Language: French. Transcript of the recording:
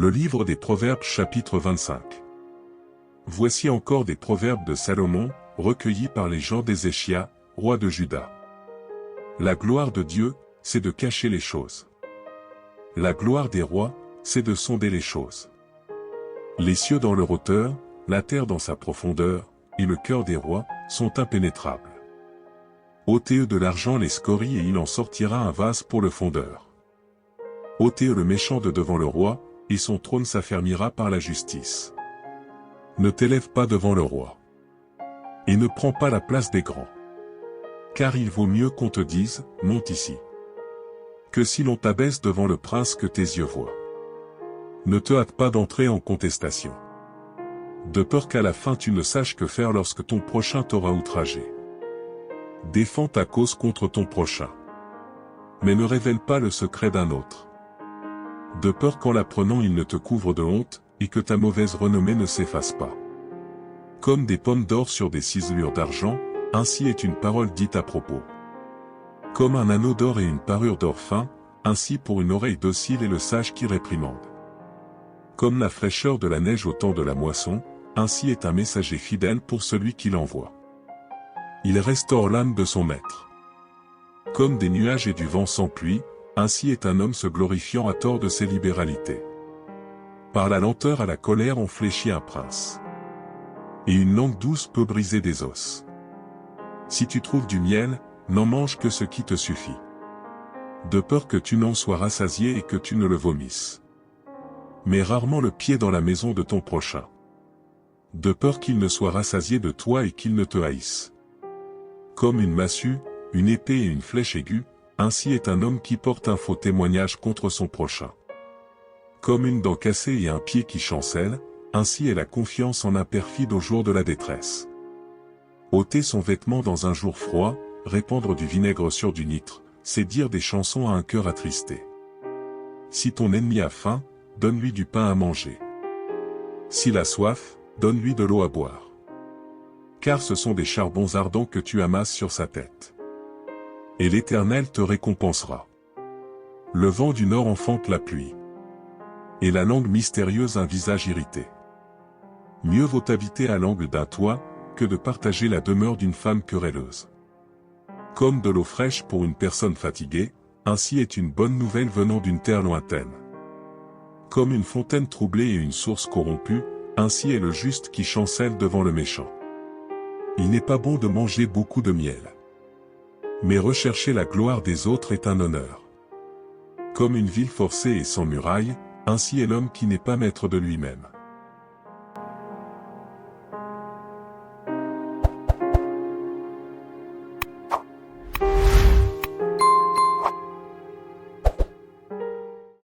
Le livre des Proverbes chapitre 25. Voici encore des proverbes de Salomon, recueillis par les gens d'Ézéchia, roi de Juda. La gloire de Dieu, c'est de cacher les choses. La gloire des rois, c'est de sonder les choses. Les cieux dans leur hauteur, la terre dans sa profondeur, et le cœur des rois, sont impénétrables. Ôtez-eux de l'argent les scories et il en sortira un vase pour le fondeur. Ôtez-eux le méchant de devant le roi, et son trône s'affermira par la justice. Ne t'élève pas devant le roi. Et ne prends pas la place des grands. Car il vaut mieux qu'on te dise, monte ici. Que si l'on t'abaisse devant le prince que tes yeux voient. Ne te hâte pas d'entrer en contestation. De peur qu'à la fin tu ne saches que faire lorsque ton prochain t'aura outragé. Défends ta cause contre ton prochain. Mais ne révèle pas le secret d'un autre. De peur qu'en l'apprenant il ne te couvre de honte, et que ta mauvaise renommée ne s'efface pas. Comme des pommes d'or sur des ciselures d'argent, ainsi est une parole dite à propos. Comme un anneau d'or et une parure d'or fin, ainsi pour une oreille docile est le sage qui réprimande. Comme la fraîcheur de la neige au temps de la moisson, ainsi est un messager fidèle pour celui qui l'envoie. Il restaure l'âme de son maître. Comme des nuages et du vent sans pluie, ainsi est un homme se glorifiant à tort de ses libéralités. Par la lenteur à la colère on fléchit un prince. Et une langue douce peut briser des os. Si tu trouves du miel, n'en mange que ce qui te suffit. De peur que tu n'en sois rassasié et que tu ne le vomisses. Mets rarement le pied dans la maison de ton prochain. De peur qu'il ne soit rassasié de toi et qu'il ne te haïsse. Comme une massue, une épée et une flèche aiguë, ainsi est un homme qui porte un faux témoignage contre son prochain. Comme une dent cassée et un pied qui chancelle, ainsi est la confiance en un perfide au jour de la détresse. Ôter son vêtement dans un jour froid, répandre du vinaigre sur du nitre, c'est dire des chansons à un cœur attristé. Si ton ennemi a faim, donne-lui du pain à manger. S'il a soif, donne-lui de l'eau à boire. Car ce sont des charbons ardents que tu amasses sur sa tête. Et l'Éternel te récompensera. Le vent du nord enfante la pluie. Et la langue mystérieuse un visage irrité. Mieux vaut habiter à l'angle d'un toit, que de partager la demeure d'une femme querelleuse. Comme de l'eau fraîche pour une personne fatiguée, ainsi est une bonne nouvelle venant d'une terre lointaine. Comme une fontaine troublée et une source corrompue, ainsi est le juste qui chancelle devant le méchant. Il n'est pas bon de manger beaucoup de miel. Mais rechercher la gloire des autres est un honneur. Comme une ville forcée et sans muraille, ainsi est l'homme qui n'est pas maître de lui-même.